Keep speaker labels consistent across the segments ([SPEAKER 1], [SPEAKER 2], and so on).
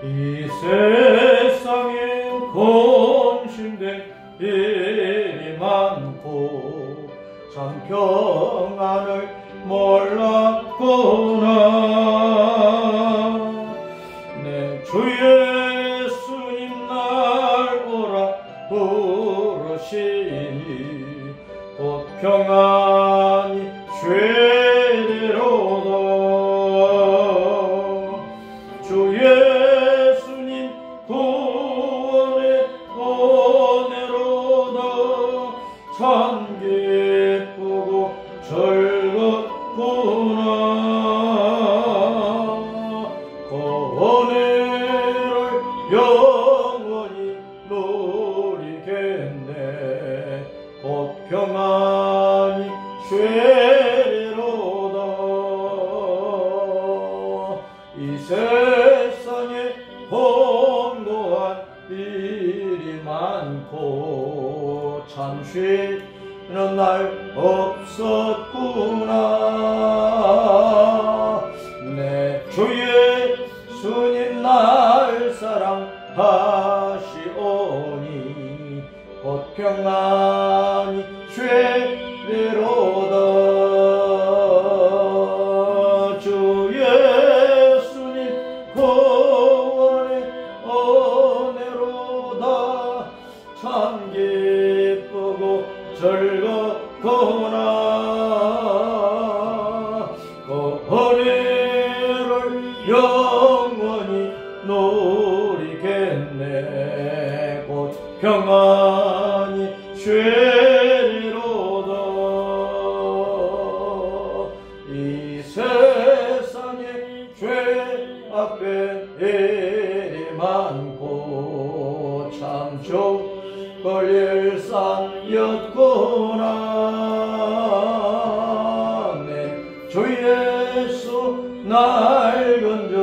[SPEAKER 1] 이 세상에 공심된 일이 많고 참 평안을 몰랐구나. 내 주 예수님 날 오라 부르시니 곧 평안이 되리로다. 주 예수님 구원의 은혜로다. 참 기쁘고 즐겁구나. 그 은혜를 영원히 누리겠네. 곧 평안이 되리로다. 이 세상에 혼고한 일이 많고 참 쉬는 날 없었구나. 내 주 예수님 날 사랑하시오니 곧 평안이 되리로다. 주 예수님 구원의 은혜로다. 참 기쁘고 즐겁구나. 그 은혜를 영원히 누리겠네. 곧 평안이 되리로다. 이 세상에 죄 앞에 일이 많고 참 죽을 일상이었구나. 내 주 예수 날 건져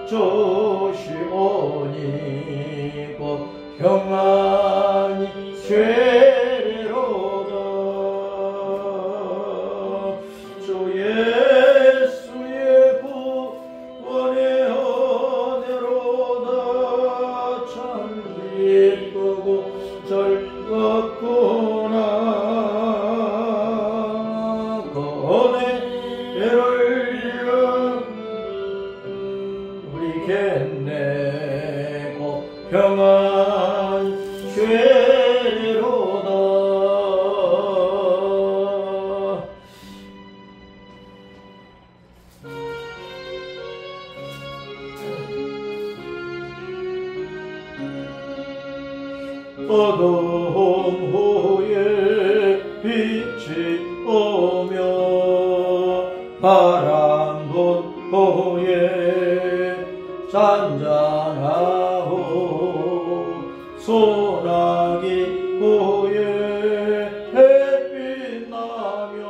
[SPEAKER 1] 주시오니 곧 평안이 되리로다. 주 예수의 구원의 은혜로다. 참 기쁘고 즐겁구나. 그 은혜를 누리겠네. 곧 평안 되리로다. 어두움 후에 빛이 오며 바람 분 후에 잔잔하고 소나기 후에 햇빛 나며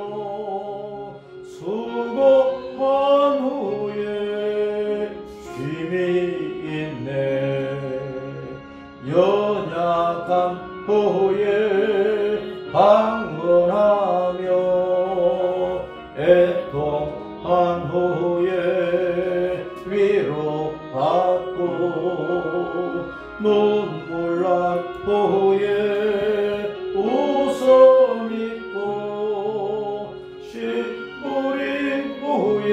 [SPEAKER 1] 수고한 후에 쉼이 있네. 연약한 후에 방문하며 애통한 후에 위로받고 눈물 난 후에 웃음 있고 씨 뿌린 후에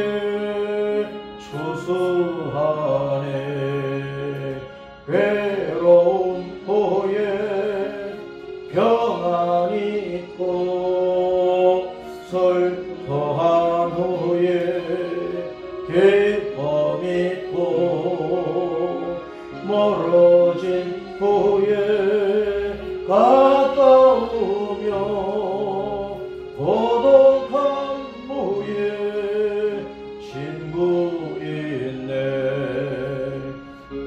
[SPEAKER 1] 추수하네. 괴로운 후에 평안이 있고 슬퍼한 후에 기쁨 있고 멀어진 후에 가까우며 고독한 후에 친구 있네.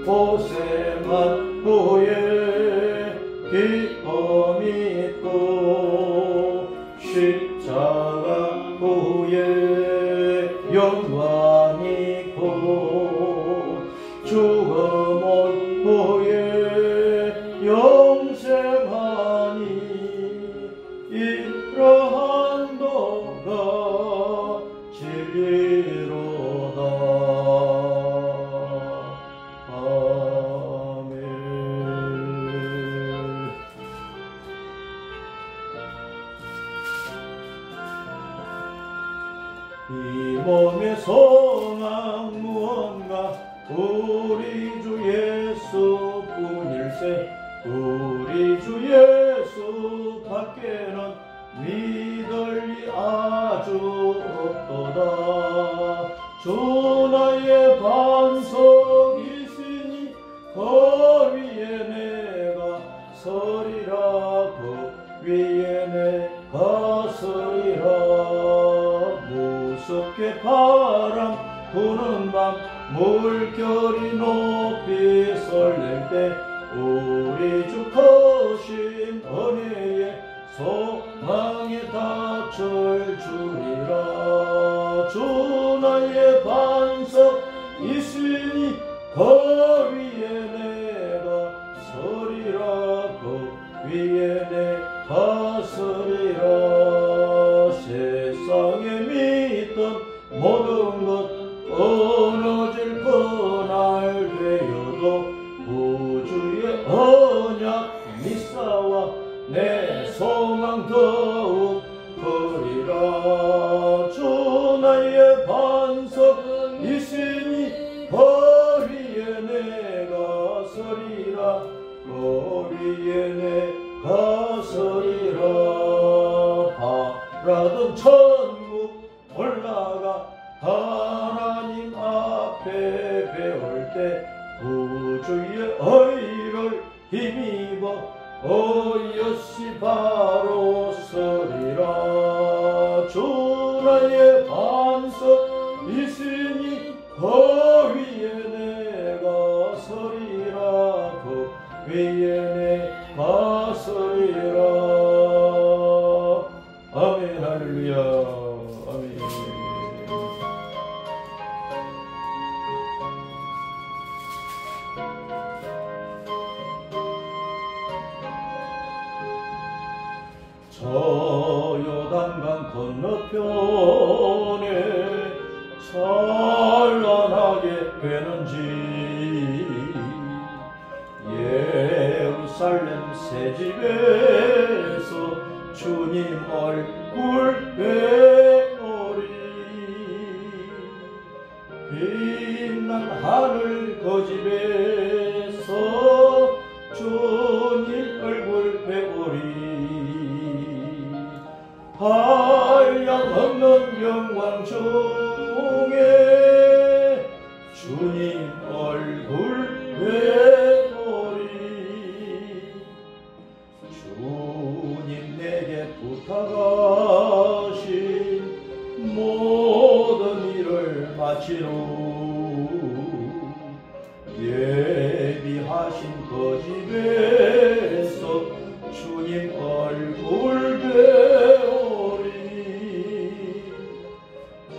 [SPEAKER 1] 고생한 후에 기쁨 있고 십자가 후에 영광 있고 죽음 온 후에 영생하니 이러한 도가 진리로다. 이 몸의 소망 무언가 우리 주 예수뿐일세. 우리 주 예수 밖에는 믿을 리 아주 없도다. 주 나의 반석이시니 그 위에 내가 서리라. 그 위에 내가 서리라. 무섭게 바람 부는 밤 물결이 높이 설렐 때 우리 주 크신 은혜에 소망에 닫힐 줄이라. 주 나의 반석이시니 그 위에 내가 서리라. 그 위에 내가 서리라. 세상에 믿던 모든 것 끊어질 그날 되어도 구주의 언약 미사와 내 소망 더욱 크리라. 주 나의 반석이시니 그 위에 내가 서리라. 그 위에 내가 서리라. 바라던 천국 올라가 하나님 앞에 배울 때 구주의 의를 힘입어 어여시 바로 서리라. 주 나의 반석이시니 그 위에 내가 서리라. 그 위에 내가 서리라. 아멘. 할렐루야. 아멘. 저 요단강 건너편에 찬란하게 되는지 예루살렘 새집에서 주님 얼굴 뵈오리. 빛난 하늘 그 집에서 주님 얼굴 뵈오리. 한량없는 영광 중에 주님 얼굴 뵈오리. 주님 내게 부탁하신 모든 일을 마치루. 예비하신 그 집에서 주님 얼굴 뵈오리.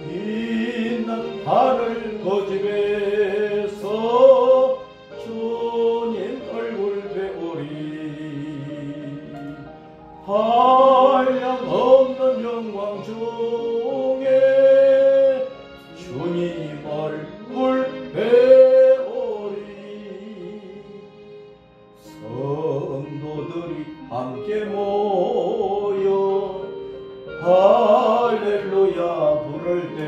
[SPEAKER 1] 빛난 하늘 그 집에서 주님 얼굴 뵈오리. 한량없는 영광 중에 주님 얼굴 뵈오리. 성도들이 함께 모여 할렐루야 부를 때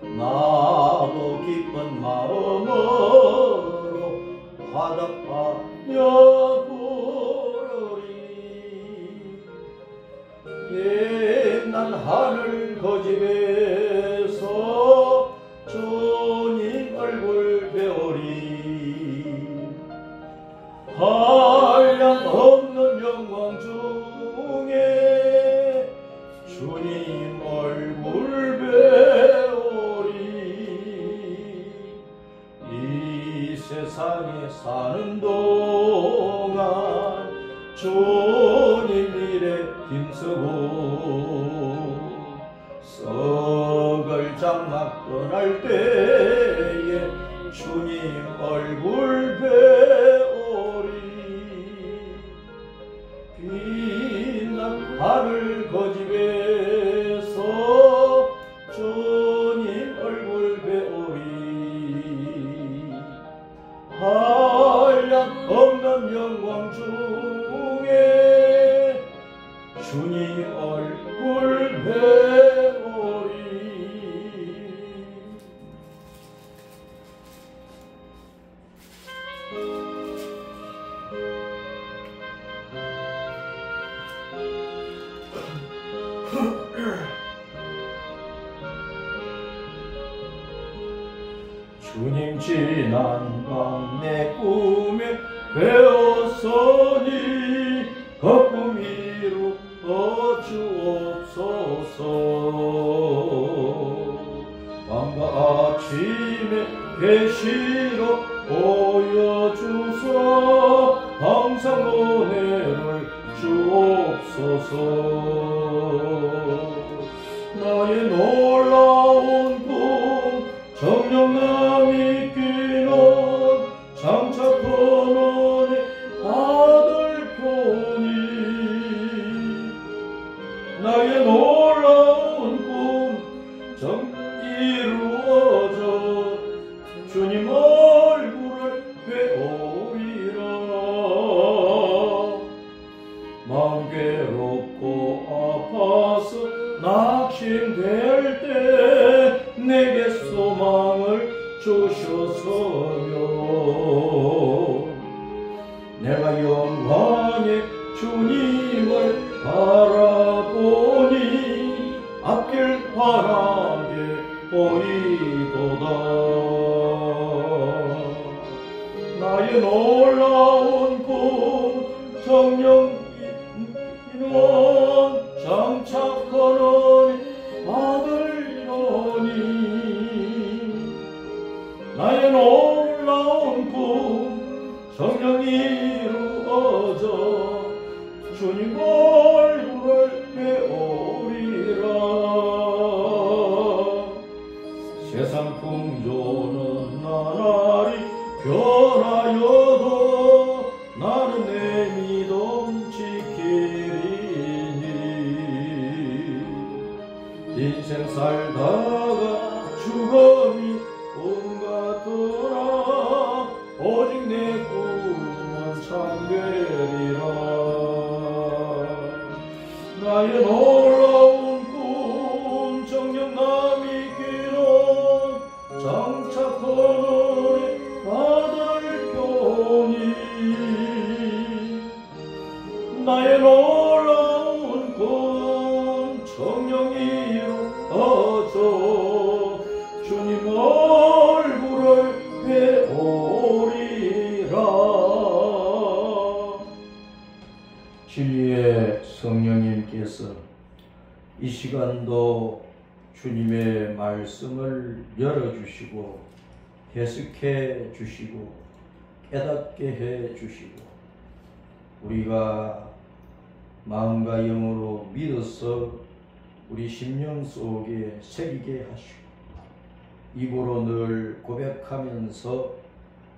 [SPEAKER 1] 나도 기쁜 마음으로 화답하여 부르리. 옛날 하늘 그 집에서 주님 얼굴 뵈오리. 한량없는 영광 중에 주님 얼굴 뵈오리. 이 세상에 사는 동안 주님 일에 힘쓰고 썩을 장막 떠날 때에 주님 얼굴 뵈오리. 빛난 하늘 그 집에서 주님 얼굴 뵈오리. 한량없는 영광 중에 주님 얼굴 뵈오리. 주님 지난 밤 내 꿈에 배었으니 그 꿈 이루어 주옵소서. 밤과 아침에 계시로 보여주소. 항상 은혜를 주옵소서. 나의 놀라운 꿈 정령남이 끼는 장착한 은혜 아들 편이. 나의 놀라운 꿈 이루어져 주님 얼굴을 뵈오리라. 마음 괴롭고 아파서 낙심될 때 내게 소망을 주셔서요. 내가 영광의 주님을 바라보니 앞길 환하게 보이도다. 나의 놀라운 꿈 정령 장착하는 아들이니. 나의 놀라운 꿈 정령 이루어져 주님 얼굴을 뵈오리라. 세상 풍조는 나날이 변하여도 나는 내 믿음 지키리니. 인생 살다가 죽음이 옮같으나 오직 내 꿈은 참되리라. 나의 놀라운 꿈 정녕 남이 기는 장착하는 아들 편이. 나의 놀라운 꿈 정녕 이루어져 주님 얼굴을 뵈오리라. 진리의 성령님께서 이 시간도 주님의 말씀을 열어주시고 해석해 주시고 깨닫게 해 주시고 우리가 마음과 영으로 믿어서 우리 심령 속에 새기게 하시고 입으로 늘 고백하면서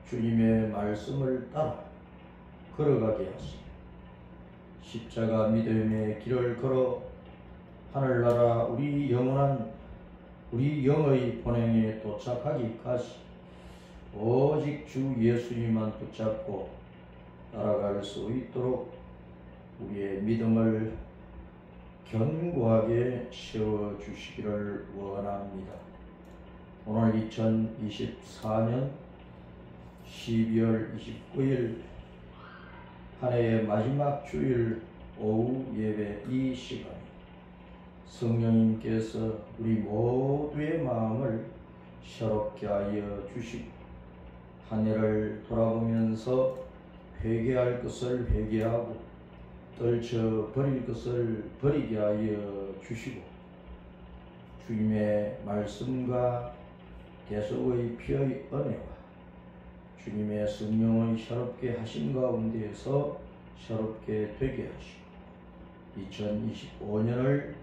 [SPEAKER 1] 주님의 말씀을 따라 걸어가게 하시고 십자가 믿음의 길을 걸어 하늘나라 우리 영원한 우리 영의 본행에 도착하기까지 오직 주 예수님만 붙잡고 따라갈 수 있도록 우리의 믿음을 견고하게 세워주시기를 원합니다. 오늘 2024년 12월 29일 한 해의 마지막 주일 오후 예배 이 시간 성령님께서 우리 모두의 마음을 새롭게 하여 주시고 한 해를 돌아보면서 회개할 것을 회개하고 떨쳐 버릴 것을 버리게 하여 주시고 주님의 말씀과 대속의 피의 은혜와 주님의 성령의 새롭게 하신 가운데에서 새롭게 되게 하시고 2025년을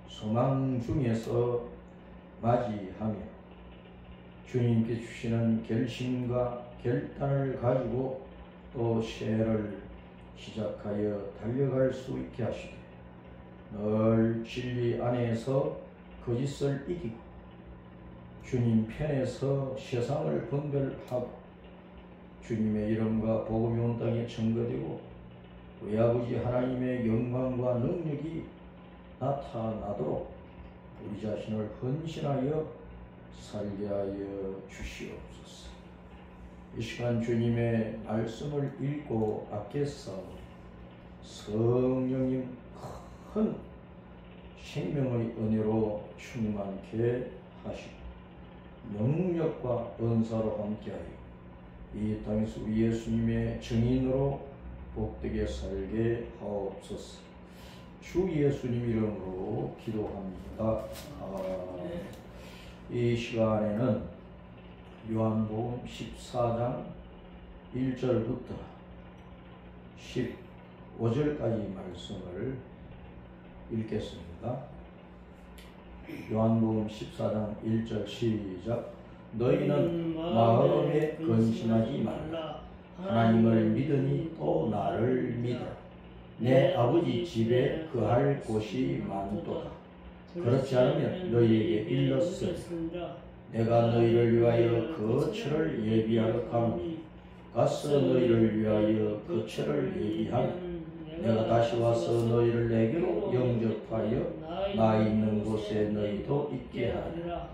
[SPEAKER 1] 소망 중에서 맞이하며 주님께 주시는 결심과 결단을 가지고 또 새해를 시작하여 달려갈 수 있게 하시되 늘 진리 안에서 거짓을 이기고 주님 편에서 세상을 분별하고 주님의 이름과 복음이 온 땅에 증거되고 우리 아버지 하나님의 영광과 능력이 나타나도록 우리 자신을 헌신하여 살게 하여 주시옵소서. 이 시간 주님의 말씀을 읽고 앞에서 성령님 큰 생명의 은혜로 충만케 하시고 능력과 은사로 함께하여 이 땅에서 우리 예수님의 증인으로 복되게 살게 하옵소서. 주 예수님 이름으로 기도합니다. 이 시간에는 요한복음 14장 1절부터 15절까지 말씀을 읽겠습니다. 요한복음 14장 1절 시작. 너희는 마음에 근심하지 말라. 하나님을 믿으니 또 나를 믿으라. 내 아버지 집에 거할 곳이 많도다. 그렇지 않으면 너희에게 일렀으리라. 내가 너희를 위하여 거처를 예비하러 가노니 가서 너희를 위하여 거처를 예비하면 내가 다시 와서 너희를 내게로 영접하여 나 있는 곳에 너희도 있게 하리라.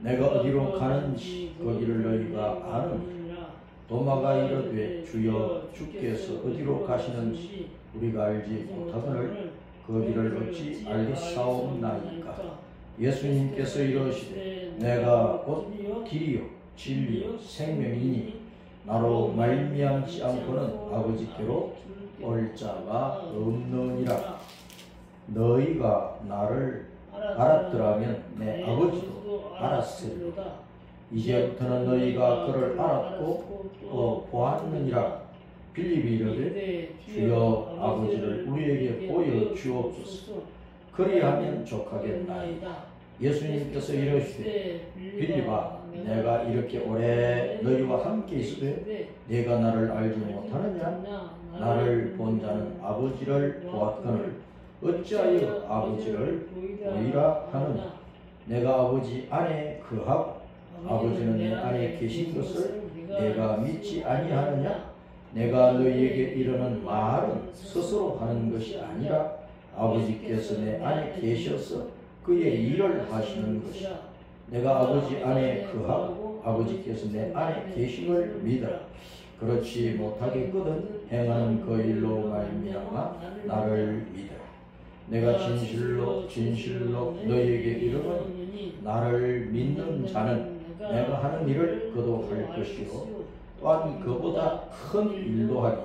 [SPEAKER 1] 내가 어디로 가는지 거기를 너희가 아느니라. 도마가 이르되 주여 주께서 어디로 가시는지 우리가 알지 못하거늘 거기를 어찌 알겠사옵나이까. 예수님께서 이르시되 내가 곧 길이요 진리요 생명이니 나로 말미암지 않고는 아버지께로 올 자가 없느니라. 너희가 나를 알았더라면 내 아버지도 알았으리로다. 이제부터는 너희가 그를 알았고 또 보았느니라. 빌립이 이르되 주여 아버지를 우리에게 보여 주옵소서. 그리하면 족하겠나이다. 예수님께서 이르시되 빌립아 내가 이렇게 오래 너희와 함께 있으되 네가 나를 알지 못하느냐? 나를 본 자는 아버지를 보았거늘 어찌하여 아버지를 보이라 하느냐? 내가 아버지 안에 거하고 아버지는 내 안에 계신 것을 내가 믿지 아니하느냐? 내가 너희에게 이르는 말은 스스로 하는 것이 아니라 아버지께서 내 안에 계셔서 그의 일을 하시는 것이라. 내가 아버지 안에 거하고 아버지께서 내 안에 계심을 믿어라. 그렇지 못하겠거든 행하는 그 일로 말미암아 나를 믿어라. 내가 진실로 진실로 너희에게 이르노니 나를 믿는 자는 내가 하는 일을 그도 할 것이요 또한 그보다 큰 일도 하리.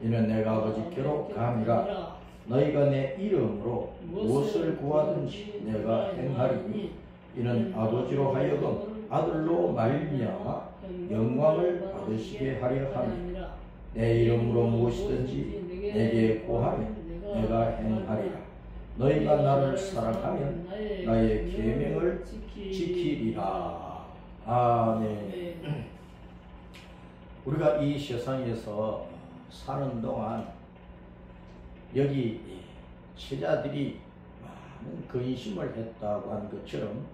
[SPEAKER 1] 이는 내가 아버지께로 감이라. 너희가 내 이름으로 무엇을 구하든지 내가 행하리니 이는 아버지로 하여금 아들로 말미암아 영광을 받으시게 하려 함이라. 내 이름으로 무엇이든지 내게 구하면 내가 행하리라. 너희가 나를 사랑하면 나의 계명을 지키리라. 아멘. 우리가 이 세상에서 사는 동안 여기 제자들이 많은 근심을 했다고 한 것처럼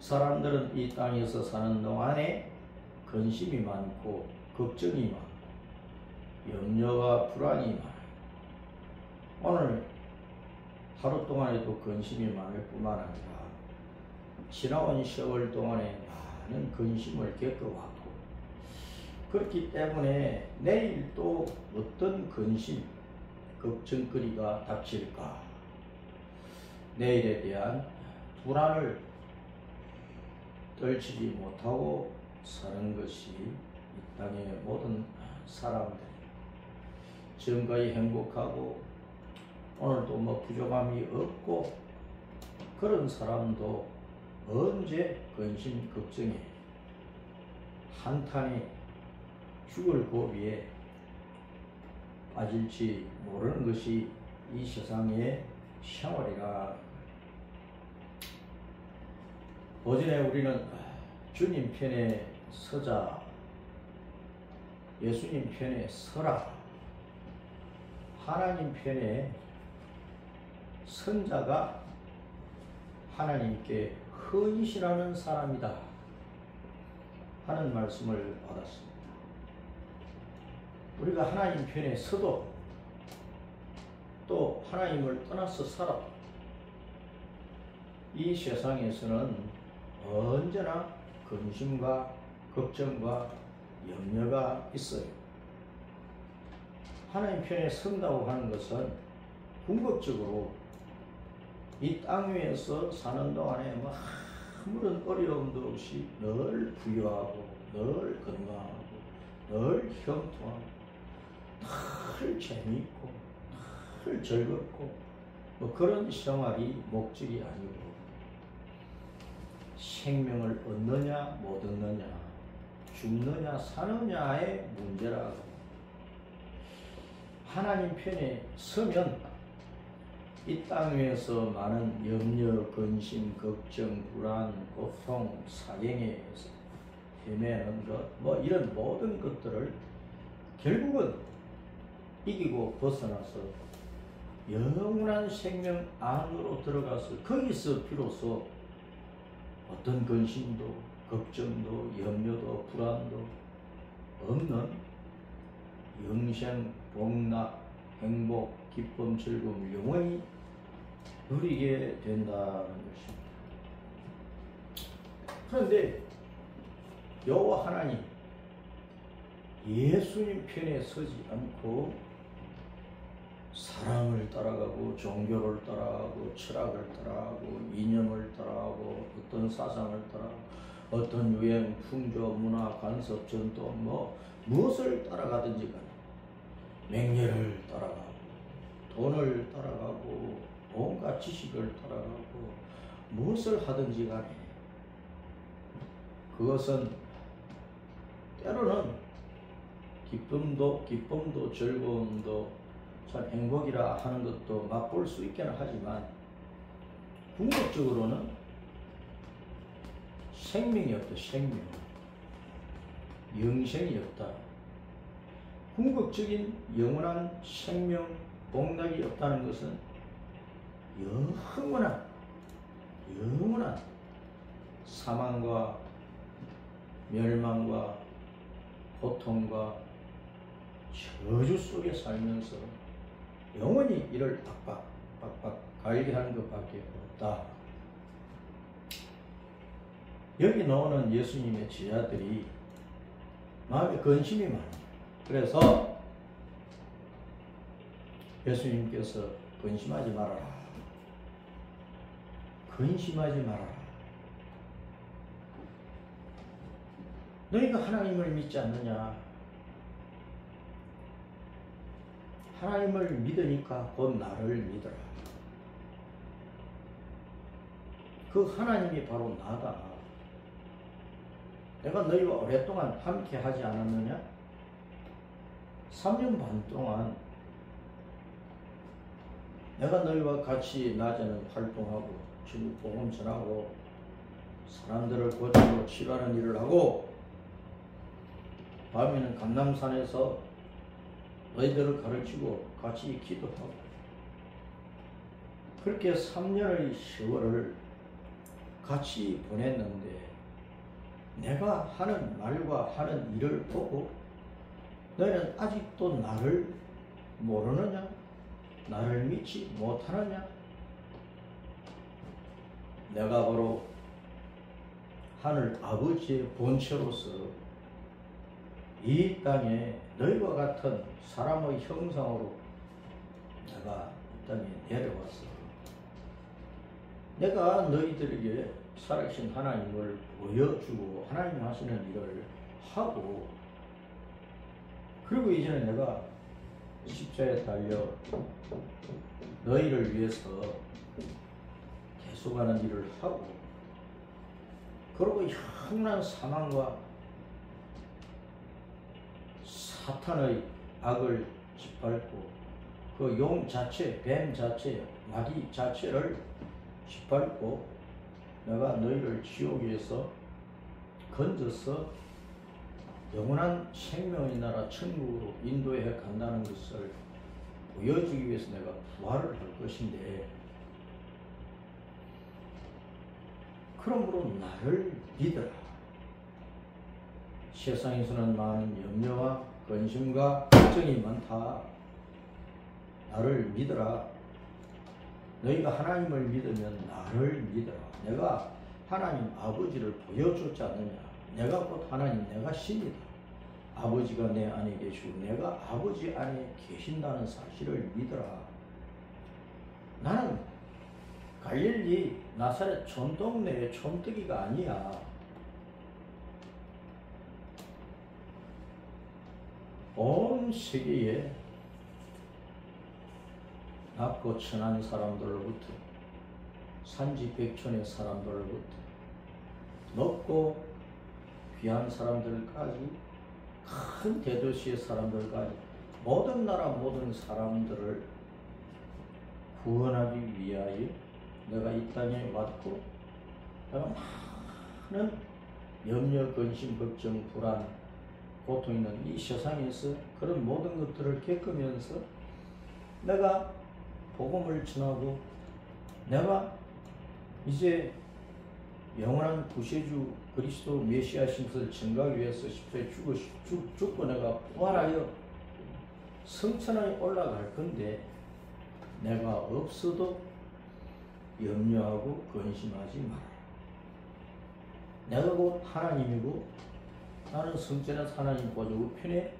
[SPEAKER 1] 사람들은 이 땅에서 사는 동안에 근심이 많고 걱정이 많고 염려와 불안이 많아요. 오늘 하루 동안에도 근심이 많을 뿐만 아니라 지나온 세월 동안에 많은 근심을 겪어왔고 그렇기 때문에 내일 또 어떤 근심 걱정거리가 닥칠까? 내일에 대한 불안을 떨치지 못하고 사는 것이 이 땅의 모든 사람들이 지금까지 행복하고 오늘도 뭐 부족함이 없고 그런 사람도 언제 근심 걱정에 한탄에 죽을 고비에 빠질지 모르는 것이 이 세상의 생활이라. 오전에 우리는 주님 편에 서자, 예수님 편에 서라, 하나님 편에 선 자가 하나님께 헌신하는 사람이다 하는 말씀을 받았습니다. 우리가 하나님 편에 서도 또 하나님을 떠나서 살아도 이 세상에서는 언제나 근심과 걱정과 염려가 있어요. 하나님 편에 선다고 하는 것은 궁극적으로 이 땅 위에서 사는 동안에 뭐 아무런 어려움도 없이 늘 부유하고 늘 건강하고 늘 형통하고 늘 재미있고 늘 즐겁고 뭐 그런 생활이 목적이 아니고 생명을 얻느냐 못 얻느냐 죽느냐 사느냐의 문제라고. 하나님 편에 서면 이 땅 위에서 많은 염려, 근심, 걱정, 불안, 고통, 사경에 헤매는 것, 뭐 이런 모든 것들을 결국은 이기고 벗어나서 영원한 생명 안으로 들어가서 거기서 비로소 어떤 근심도, 걱정도, 염려도, 불안도 없는 영생, 복락, 행복, 기쁨, 즐거움, 영원히 누리게 된다는 것입니다. 그런데 여호와 하나님 예수님 편에 서지 않고 사랑을 따라가고 종교를 따라가고 철학을 따라가고 이념을 따라가고 어떤 사상을 따라가고 어떤 유행, 풍조, 문화, 간섭, 전통 뭐 무엇을 따라가든지 간에 맹렬을 따라가고 돈을 따라가고 온갖 지식을 따라가고 무엇을 하든지 간에 그것은 때로는 기쁨도 즐거움도 참 행복이라 하는 것도 맛볼 수 있기는 하지만 궁극적으로는 생명이 없다. 생명. 영생이 없다. 궁극적인 영원한 생명, 복락이 없다는 것은 영원한 사망과 멸망과 고통과 저주 속에 살면서 영원히 이를 빡빡 갈기하는 것밖에 없다. 여기 나오는 예수님의 제자들이 마음에 근심이 많아요. 그래서 예수님께서 근심하지 말아라. 근심하지 말아라. 너희가 하나님을 믿지 않느냐? 하나님을 믿으니까 곧 나를 믿어라. 그 하나님이 바로 나다. 내가 너희와 오랫동안 함께 하지 않았느냐? 3년 반 동안 내가 너희와 같이 낮에는 활동하고 전국 복음 전하고 사람들을 고치고 치료하는 일을 하고 밤에는 감람산에서 너희들을 가르치고 같이 기도하고 그렇게 3년의 세월을 같이 보냈는데 내가 하는 말과 하는 일을 보고 너희는 아직도 나를 모르느냐? 나를 믿지 못하느냐? 내가 바로 하늘 아버지의 본체로서 이 땅에 너희와 같은 사람의 형상으로 내가 이 땅에 내려왔어. 내가 너희들에게 살아계신 하나님을 보여주고 하나님 하시는 일을 하고 그리고 이제는 내가 십자가에 달려 너희를 위해서 계속하는 일을 하고 그리고 영원한 사망과 사탄의 악을 짓밟고 그 용 자체, 뱀 자체, 마귀 자체를 짓밟고 내가 너희를 지옥에서 건져서 영원한 생명의 나라 천국으로 인도해 간다는 것을 보여주기 위해서 내가 부활을 할 것인데 그러므로 나를 믿어라. 세상에서는 많은 염려와 근심과 걱정이 많다. 나를 믿어라. 너희가 하나님을 믿으면 나를 믿어라. 내가 하나님 아버지를 보여줬지 않느냐. 내가 곧 하나님, 내가 신이다. 아버지가 내 안에 계시고 내가 아버지 안에 계신다는 사실을 믿어라. 나는 갈릴리 나사렛 촌동네의 촌뜨기가 아니야. 온 세계에 낮고 천한 사람들로부터 산지 백촌의 사람들로부터 높고 귀한 사람들까지 큰 대도시의 사람들까지 모든 나라 모든 사람들을 구원하기 위하여 내가 이 땅에 왔고, 내가 많은 염려, 근심, 걱정, 불안, 고통 있는 이 세상에서 그런 모든 것들을 겪으면서 내가 복음을 전하고, 내가 이제 영원한 구세주 그리스도 메시아신 것을 증거하기 위해서 십자가에 죽고 내가 부활하여 성천하에 올라갈 건데, 내가 없어도 염려하고 근심하지 마라. 내가 곧 하나님이고 나는 성전에서 하나님 보좌 우편에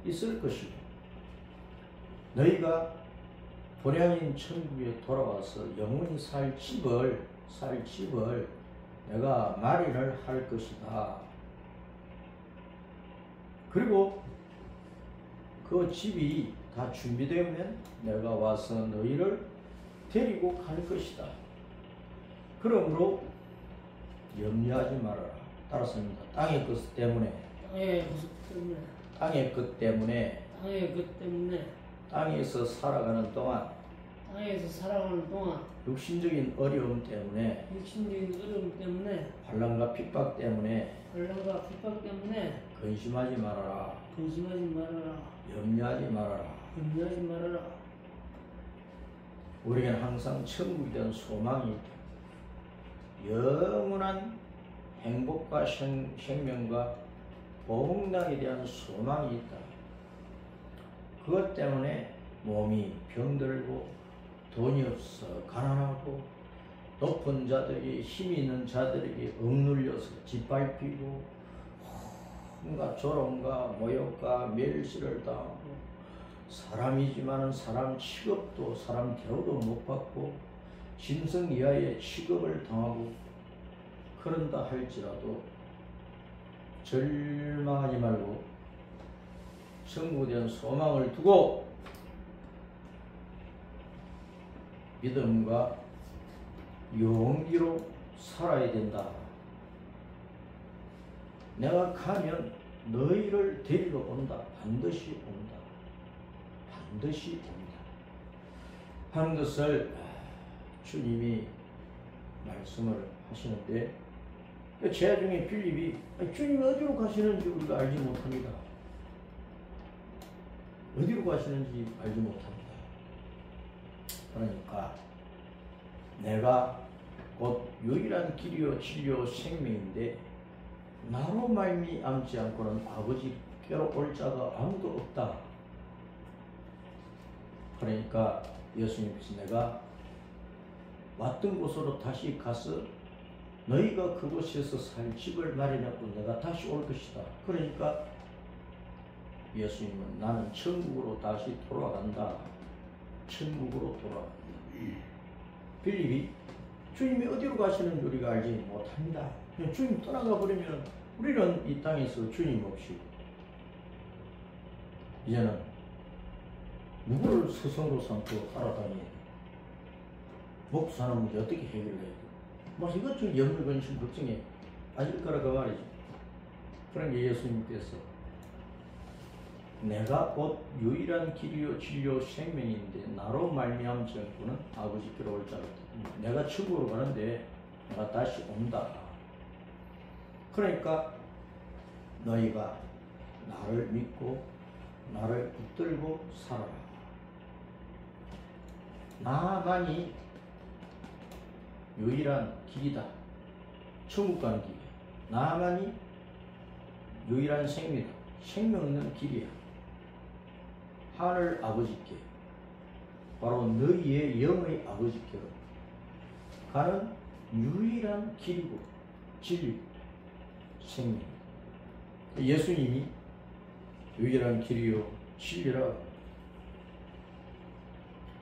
[SPEAKER 1] 있을 것이고, 너희가 본향인 천국에 돌아와서 영원히 살 집을 내가 마련을 할 것이다. 그리고 그 집이 다 준비되면 내가 와서 너희를 데리고 갈 것이다. 그러므로 염려하지 말아라. 따라서입니다. 땅의 것 때문에 땅에서 살아가는 동안 육신적인 어려움 때문에 환난과 핍박 때문에 근심하지 말아라. 염려하지 말아라. 우리에게는 항상 천국에 대한 소망이 있다. 영원한 행복과 생명과 복락에 대한 소망이 있다. 그것 때문에 몸이 병들고 돈이 없어 가난하고 높은 자들이 힘이 있는 자들에게 억눌려서 짓밟히고 온갖 조롱과 모욕과 멸시를 당하고, 사람이지만은 사람 취급도 사람 대우도 못 받고 짐승 이하의 취급을 당하고, 그런다 할지라도 절망하지 말고 천국에 대한 소망을 두고 믿음과 용기로 살아야 된다. 내가 가면 너희를 데리러 온다. 반드시 온다. 하는 것을 주님이 말씀을 하시는데, 제자 중에 빌립이 주님이 어디로 가시는지 우리가 알지 못합니다. 어디로 가시는지 알지 못합니다. 그러니까 내가 곧 유일한 길이요 진리요 생명인데 나로 말미암지 않고는 아버지께로 올 자가 아무도 없다. 그러니까 예수님께서 내가 왔던 곳으로 다시 가서 너희가 그곳에서 살 집을 마련하고 내가 다시 올 것이다. 그러니까 예수님은 나는 천국으로 다시 돌아간다. 천국으로 돌아간다. 빌립이 주님이 어디로 가시는지 우리가 알지 못합니다. 주님 떠나가 버리면 우리는 이 땅에서 주님 없이 이제는 누구를 스승으로 삼고 따라다니야 돼. 먹고 사는 문제 어떻게 해결해야 돼? 막 이것저것 염려, 근심, 걱정에 빠질 거라 그 말이지. 그러니까 예수님께서 내가 곧 유일한 길이요 진리요 생명인데 나로 말미암지 않고는 아버지께로 올 자가 없다. 내가 천국으로 가는데 내가 다시 온다. 그러니까 너희가 나를 믿고 나를 붙들고 살아라. 나만이 유일한 길이다. 천국 가는 길이야. 나만이 유일한 생명이다. 생명 있는 길이야. 하늘 아버지께, 바로 너희의 영의 아버지께로 가는 유일한 길이고 진리고 생명이다. 예수님이 유일한 길이요 진리라.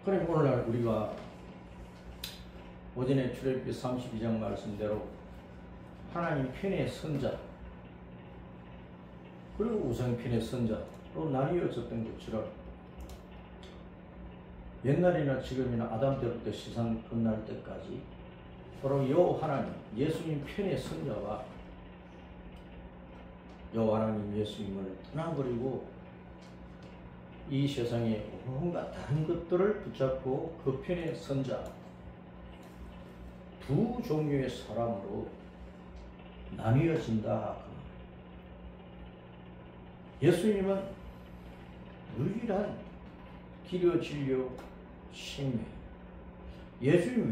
[SPEAKER 1] 그러니까 오늘날 우리가 오전에 출애굽기 32장 말씀대로 하나님 편의 선자 그리고 우상편의 선자로 나뉘어졌던 것처럼 옛날이나 지금이나 아담 때부터 세상 끝날 때까지 바로 여호와 하나님 예수님 편의 선자와 여호와 하나님 예수님을 떠나버리고 이 세상에 온갖 다른 것들을 붙잡고 그 편의 선자 두 종류의 사람으로 나뉘어진다. 예수님은 유일한 길이요 진리요 생명. 예수님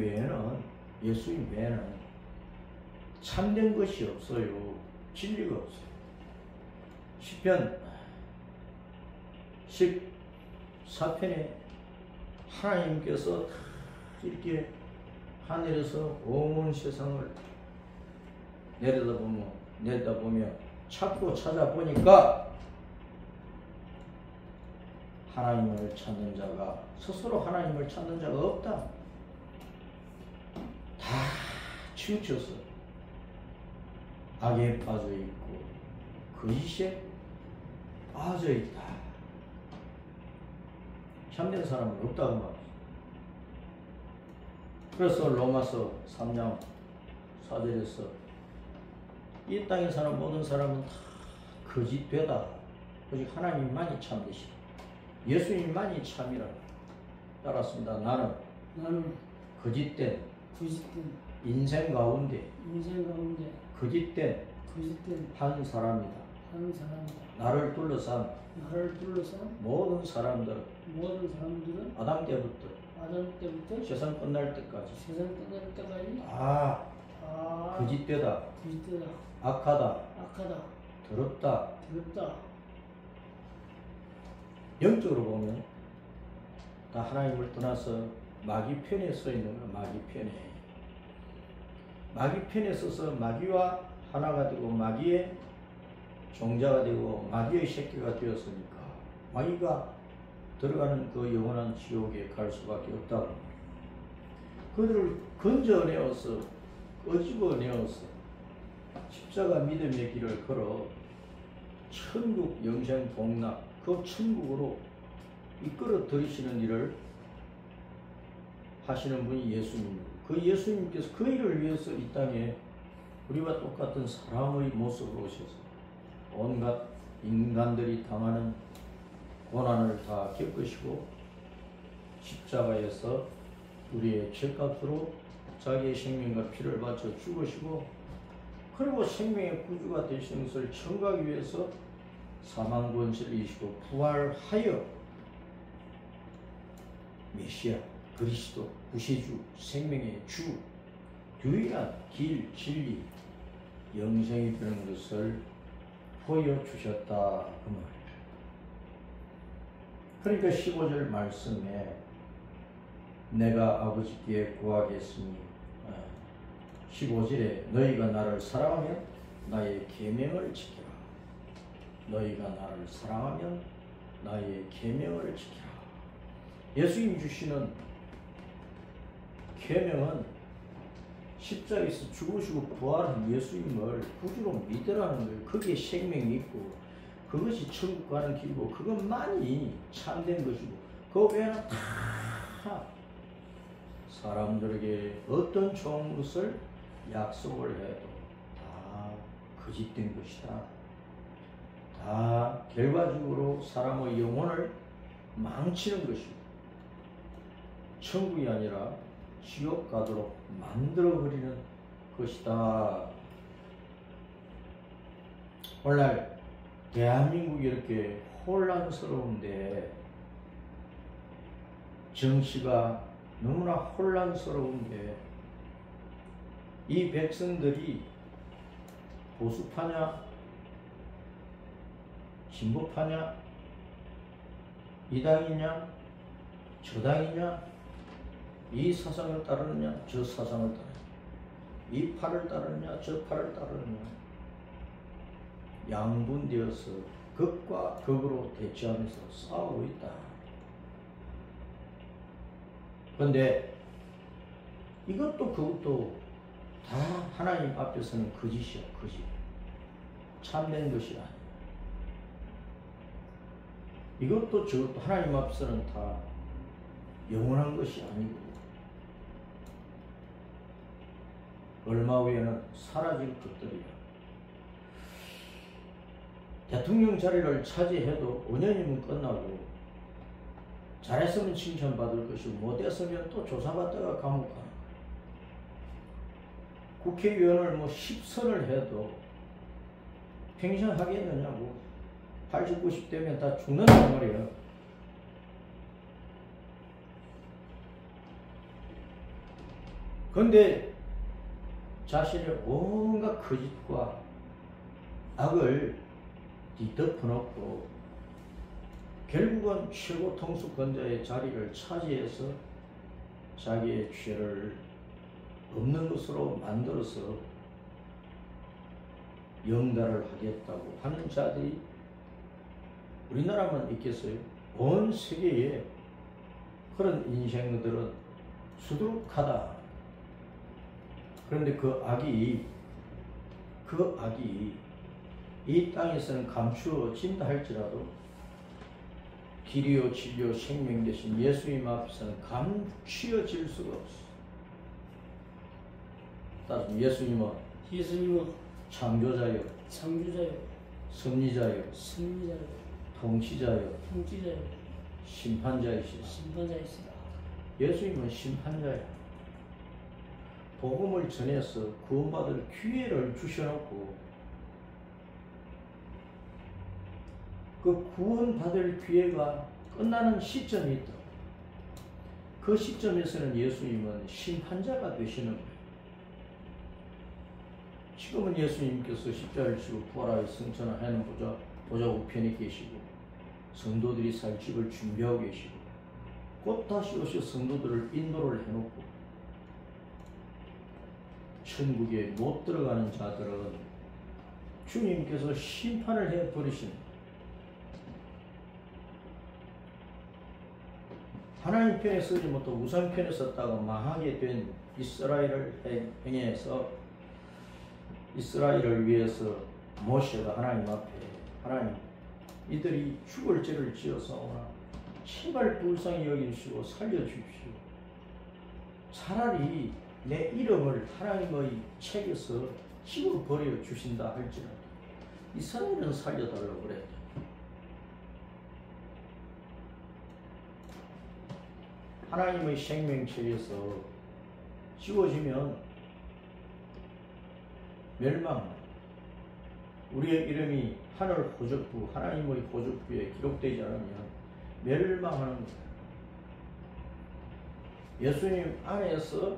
[SPEAKER 1] 외에는 참된 것이 없어요. 진리가 없어요. 시편 14편에 하나님께서 이렇게 하늘에서 온 세상을 내려다보며 찾고 찾아보니까 하나님을 찾는 자가 스스로 하나님을 찾는 자가 없다. 다 치우쳐서 악에 빠져있고 거짓에 빠져있다. 참된 사람은 없다고 말이죠. 그래서 로마서 3장 4절에서 이 땅에 사는 모든 사람은 다 거짓되다. 오직 하나님만이 참되시다. 예수님만이 참이라. 따랐습니다. 나는 거짓된 인생 가운데 거짓된 한 사람이다. 나를 둘러싼 모든 사람들은 아담 때부터 세상 끝날 때까지 다 거짓되다. 악하다. 더럽다. 영적으로 보면 다 하나님을 떠나서 마귀 편에 서 있는 거야. 마귀 편에 서서 마귀와 하나가 되고 마귀의 종자가 되고 마귀의 새끼가 되었으니까 마귀가 들어가는 그 영원한 지옥에 갈 수밖에 없다고. 그들을 건져내어서 끄집어내어서 십자가 믿음의 길을 걸어 천국 영생 복락 그 천국으로 이끌어 들이시는 일을 하시는 분이 예수님입니다. 그 예수님께서 그 일을 위해서 이 땅에 우리와 똑같은 사람의 모습으로 오셔서 온갖 인간들이 당하는 고난을 다 겪으시고 십자가에서 우리의 죄값으로 자기의 생명과 피를 바쳐 죽으시고 그리고 생명의 구주가 되시는 것을 청구하기 위해서 사망 권세를 이기시고 부활하여 메시아 그리스도 구세주 생명의 주 유일한 길 진리 영생이 되는 것을 보여주셨다 그 말이에요. 그러니까 15절 말씀에 내가 아버지께 구하겠으니 15절에 너희가 나를 사랑하면 나의 계명을 지키라. 너희가 나를 사랑하면 나의 계명을 지키라. 예수님 주시는 계명은 십자가에서 죽으시고 부활한 예수님을 구주로 믿으라는 거예요. 거기에 생명이 있고 그것이 천국 가는 길이고 그것만이 참된 것이고 그 외에는 다 사람들에게 어떤 좋은 것을 약속을 해도 다 거짓된 것이다. 다 결과적으로 사람의 영혼을 망치는 것이고 천국이 아니라 지옥 가도록 만들어버리는 것이다. 오늘날 대한민국이 이렇게 혼란스러운데 정치가 너무나 혼란스러운데 이 백성들이 보수파냐 진보파냐 이 당이냐 저 당이냐 이 사상을 따르느냐 저 사상을 따르느냐 이 파를 따르느냐 저 파를 따르느냐 양분되어서 극과 극으로 대치하면서 싸우고 있다. 그런데 이것도 그것도 다 하나님 앞에서는 거짓이야, 거짓. 참된 것이 아니야. 이것도 저것도 하나님 앞에서는 다 영원한 것이 아니고 얼마 후에는 사라질 것들이야. 대통령 자리를 차지해도 5년이면 끝나고 잘했으면 칭찬받을 것이고 못했으면 또 조사받다가 감옥 가는 거야. 국회의원을 뭐 10선을 해도 평생 하겠느냐고. 80, 90 되면 다 죽는단 말이야. 그런데 자신의 온갖 거짓과 악을 뒤덮어놓고 결국은 최고 통수권자의 자리를 차지해서 자기의 죄를 없는 것으로 만들어서 영달을 하겠다고 하는 자들이 우리나라만 있겠어요? 온 세계에 그런 인생들은 수두룩하다. 그런데 그 악이 이 땅에서는 감추어진다 할지라도 길이요 진리요 생명 되신 예수님 앞에서는 감추어질 수가 없어. 따라서 예수님은 창조자요, 섭리자요, 통치자요, 심판자이시다. 예수님은 심판자야. 복음을 전해서 구원받을 기회를 주셔놓고 그 구원받을 기회가 끝나는 시점이 있다. 그 시점에서는 예수님은 심판자가 되시는 거예요. 지금은 예수님께서 십자가를 지고 부활하여 승천하는 보좌 우편에 계시고 성도들이 살 집을 준비하고 계시고 곧 다시 오셔 성도들을 인도를 해놓고 천국에 못 들어가는 자들은 주님께서 심판을 해버리신 하나님 편에 서지 못하고 우상 편에 섰다가 망하게 된 이스라엘을 향해서 이스라엘을 위해서 모세가 하나님 앞에 하나님 이들이 죽을 죄를 지어서오나 제발 불쌍히 여기시고 살려주십시오. 차라리 내 이름을 하나님의 책에서 지워버려 주신다 할지라도 이스라엘은 살려달라고 그래. 하나님의 생명책에서 지워지면 멸망. 우리의 이름이 하늘 호적부, 하나님의 호적부에 기록되지 않으면 멸망하는 거예요. 예수님 안에서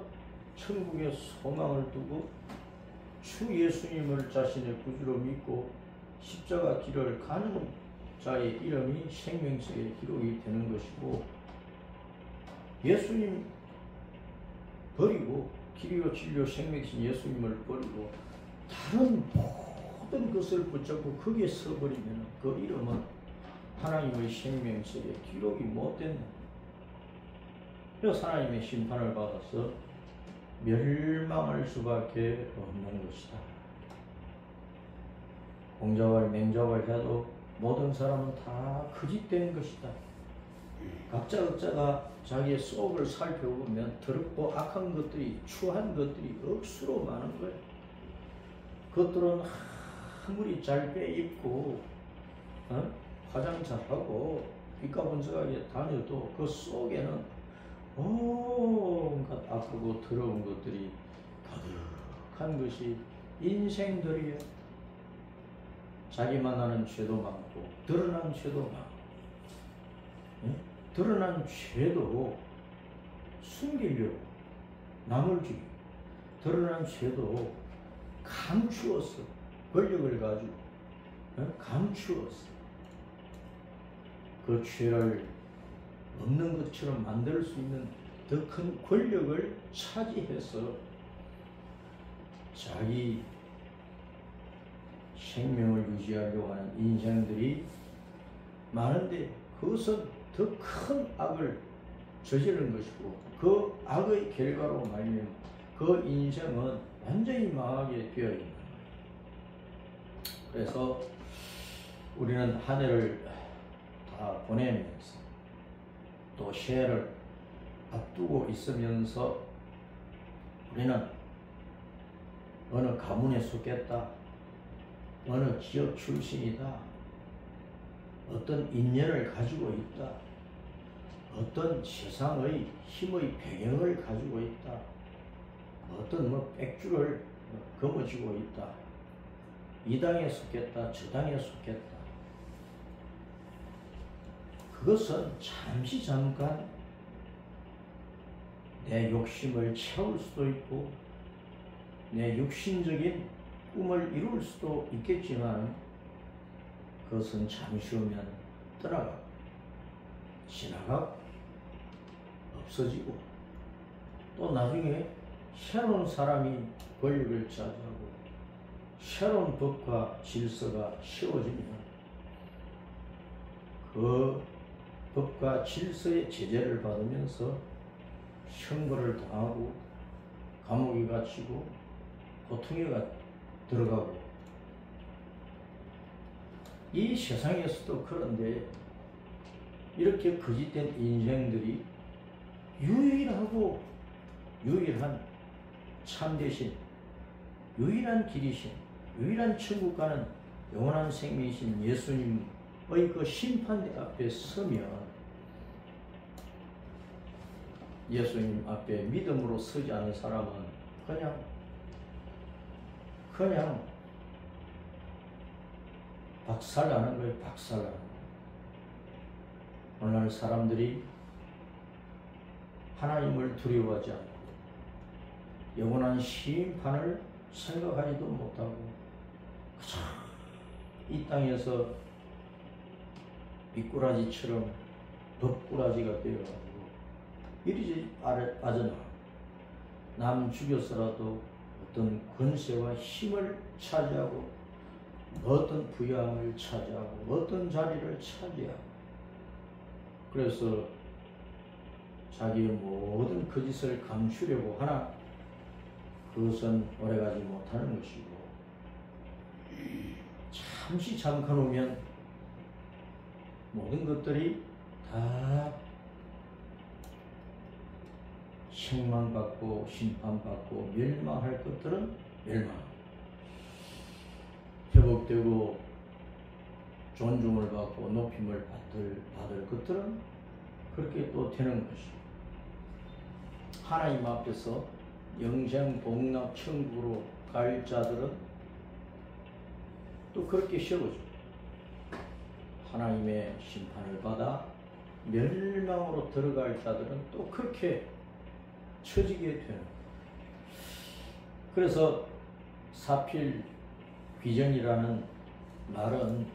[SPEAKER 1] 천국의 소망을 두고 주 예수님을 자신의 구주로 믿고 십자가 길을 가는 자의 이름이 생명책에 기록이 되는 것이고 예수님 버리고 길이요 진리요 생명이신 예수님을 버리고 다른 모든 것을 붙잡고 거기에 서버리면 그 이름은 하나님의 생명책에 기록이 못 된다. 그래서 하나님의 심판을 받아서 멸망할 수밖에 없는 것이다. 공자왈 맹자왈 해도 모든 사람은 다 거짓된 것이다. 각자가 자기의 속을 살펴보면 더럽고 악한 것들이 추한 것들이 억수로 많은 거예요. 그것들은 아무리 잘 빼입고 화장 잘하고 삐까번쩍하게 다녀도 그 속에는 온갖 악하고 더러운 것들이 가득한 것이 인생들이에요. 자기만 하는 죄도 많고 드러난 죄도 많고 드러난 죄도 숨기려고 남을 죽이고 드러난 죄도 감추었어. 권력을 가지고 감추었어. 그 죄를 없는 것처럼 만들 수 있는 더 큰 권력을 차지해서 자기 생명을 유지하려고 하는 인생들이 많은데 그것은 더 큰 악을 저지른 것이고 그 악의 결과로 말미암아 그 인생은 완전히 망하게 되어 있는 거예요. 그래서 우리는 한 해를 다 보내면서 또 새해를 앞두고 있으면서 우리는 어느 가문에 속했다, 어느 지역 출신이다, 어떤 인연을 가지고 있다, 어떤 세상의 힘의 배경을 가지고 있다, 어떤 백주를 거머쥐고 있다, 이 당에 속했다, 저 당에 속했다. 그것은 잠시 잠깐 내 욕심을 채울 수도 있고 내 육신적인 꿈을 이룰 수도 있겠지만 그것은 잠시 후면 떠나가고 지나가고 없어지고 또 나중에 새로운 사람이 권력을 차지하고 새로운 법과 질서가 세워지면 그 법과 질서의 제재를 받으면서 형벌을 당하고 감옥에 갇히고 고통에 들어가고 이 세상에서도 그런데 이렇게 거짓된 인생들이 유일하고 유일한 참되신 유일한 길이신 유일한 천국 가는 영원한 생명이신 예수님의 그 심판대 앞에 서면 예수님 앞에 믿음으로 서지 않은 사람은 그냥 박살나는 거예요. 박살나는 거예요. 오늘날 사람들이 하나님을 두려워하지 않고 영원한 심판을 생각하지도 못하고 그저 이 땅에서 미꾸라지처럼 덕꾸라지가 되어가지고 이리저리 빠져나가고 남 죽여서라도 어떤 권세와 힘을 차지하고 어떤 부양을 차지하고 어떤 자리를 차지하고 그래서 자기의 모든 거짓을 감추려고 하나 그것은 오래가지 못하는 것이고 잠시 잠깐 오면 모든 것들이 다 책망받고 심판받고 멸망할 것들은 멸망 회복되고 존중을 받고 높임을 받을 것들은 그렇게 또 되는 것이고 하나님 앞에서 영생 복락 천국으로 갈 자들은 또 그렇게 세워져 하나님의 심판을 받아 멸망으로 들어갈 자들은 또 그렇게 처지게 되는 거예요. 그래서 사필 귀정이라는 말은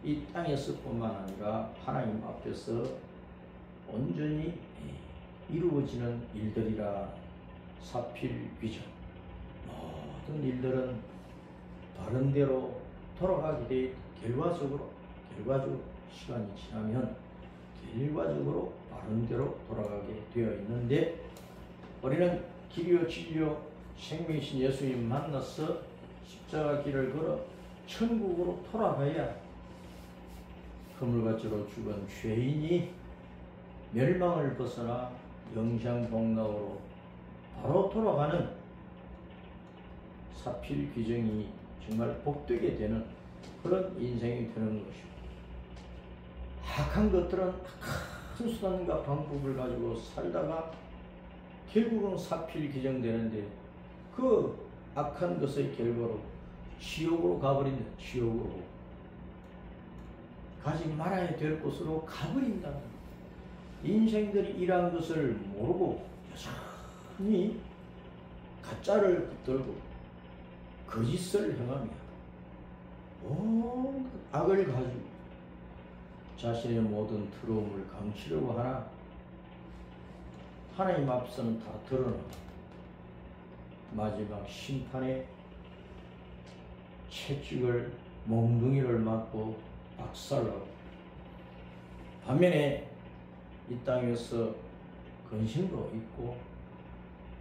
[SPEAKER 1] 이 땅에서뿐만 아니라 하나님 앞에서 온전히 이루어지는 일들이라 사필 귀정 모든 일들은 바른 대로 돌아가게 돼 결과적으로 시간이 지나면 결과적으로 바른 대로 돌아가게 되어 있는데 우리는 길이요 진리요 생명이신 예수님 만나서 십자가 길을 걸어 천국으로 돌아가야 그물같이로 죽은 죄인이 멸망을 벗어나 영생복락으로 바로 돌아가는 사필 귀정이 정말 복되게 되는 그런 인생이 되는 것이고 악한 것들은 악한 수단과 방법을 가지고 살다가 결국은 사필 귀정되는데 그 악한 것의 결과로 지옥으로 가버린다. 지옥으로 가지 말아야 될 곳으로 가버린다. 인생들이 이러한 것을 모르고 여전히 가짜를 붙들고 거짓을 행하며 온 악을 가지고 자신의 모든 더러움을 감추려고 하나 하나님 앞서는 다 드러나고 마지막 심판에 채찍을 몽둥이를 맞고 박살나고 반면에 이 땅에서 근심도 있고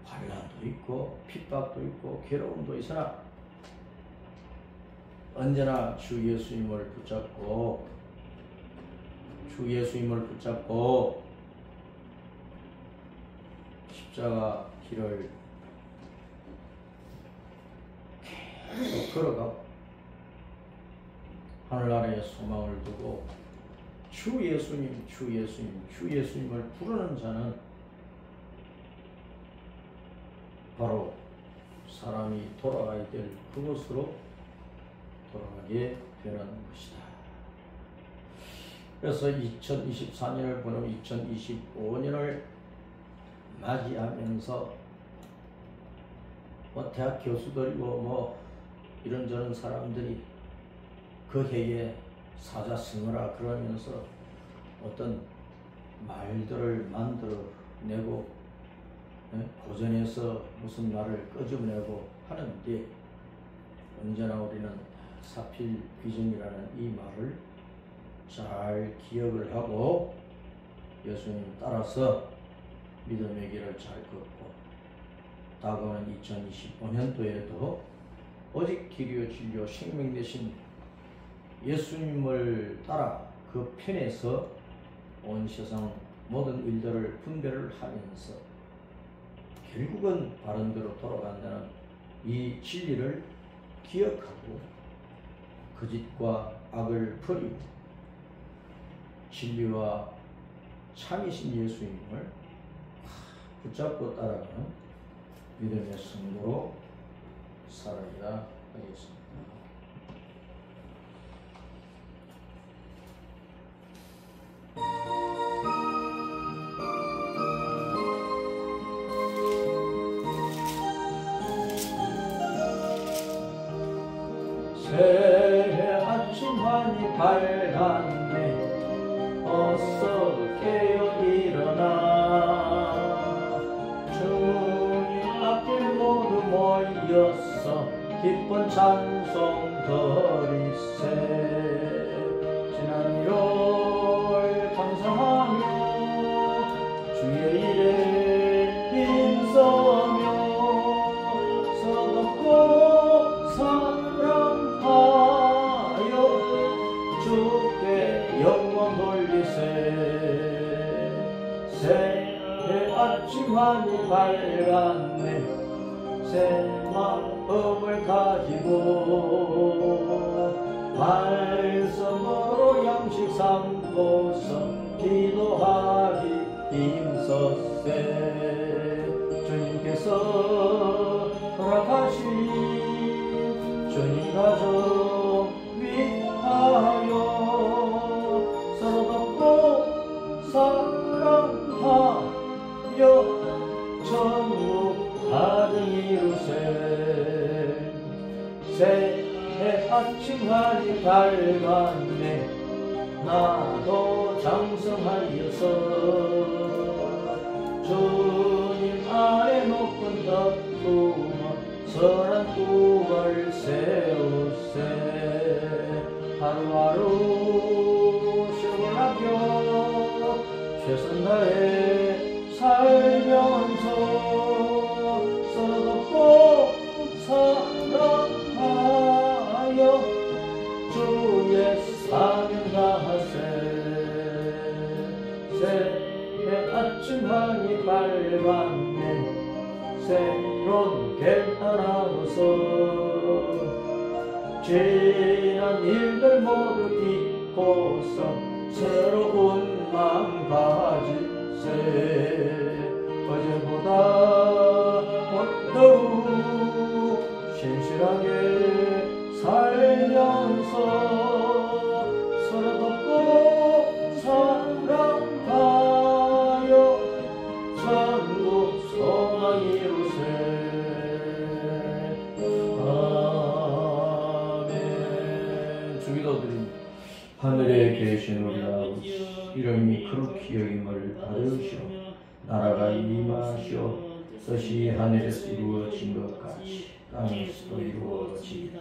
[SPEAKER 1] 환난도 있고 핍박도 있고 괴로움도 있으나 언제나 주 예수님을 붙잡고 십자가 길을 계속 걸어가고 하늘나라의 소망을 두고 주 예수님을 부르는 자는 바로 사람이 돌아가야 될 그곳으로 돌아가게 되는 것이다. 그래서 2024년을 보내고 2025년을 맞이하면서 대학 교수들이고 이런저런 사람들이 그 해에 사자성어라 그러면서 어떤 말들을 만들어내고 고전에서 무슨 말을 끄집어내고 하는데 언제나 우리는 사필 비전이라는 이 말을 잘 기억을 하고 예수님 따라서 믿음의 길을 잘 걷고 다가오는 2025년도에도 오직 길이요 진리요 생명 되신 예수님을 따라 그 편에서 온 세상 모든 일들을 분별을 하면서 결국은 바른 대로 돌아간다는 이 진리를 기억하고 거짓과 악을 버리고 진리와 참이신 예수님을 붙잡고 따라가는 믿음의 성도로 살아야 하겠습니다. 새해 아침만이 밝았네 어서 깨어 일어나 주님 앞길 모두 모였어 기쁜 찬송 드리세 지난 1월 감사하며 주의 일에 힘써며 서럽고 사랑하여 주께 영광 돌리세 새해 아침하니 밝았네 새 마음을 가지고 말씀으로 양식 삼고서 기도하기 힘썼세 주님께서 허락하신 주님 가족 위하여 서로 돕고 사랑하여 천국 가정 이루세 새해 아침하니 밝았네 나도 장성하여서 주님 아래 높은 덕분 선한 꿈을 세우세 하루하루 쉬고 아껴 최선 다해 살면서 서로 돕고 사랑하여 주의 사명 다하세 새해 아침하니 밝았네 새로운 길 따라서 지난 일들 모두 잊고서 새로운 마음 가지세 어제보다 더욱 신실하게 살면서 서로 돕고 사랑하여 천국 소망 이루세 아멘. 주기도드립니다. 하늘에 계신 우리 아버지 이름이 거룩히 여김을 받으시오 나라가 임하시오 뜻이 하늘에서 이루어진 것 같이 땅에서도 이루어지리다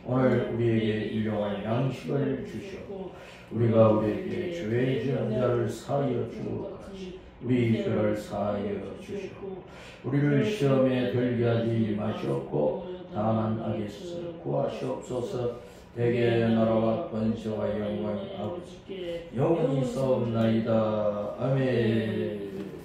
[SPEAKER 1] 오늘 우리에게 일용할 양식을 주시오 우리가 우리에게 죄 지은 자를 사하여 준 것 같이 우리 죄를 사하여 주시고 우리를 시험에 들게 하지 마시옵고 다만 악에서 구하시옵소서. 대개 나라와 권세와 영광이 아버지께 영원히 있사옵나이다. 아멘.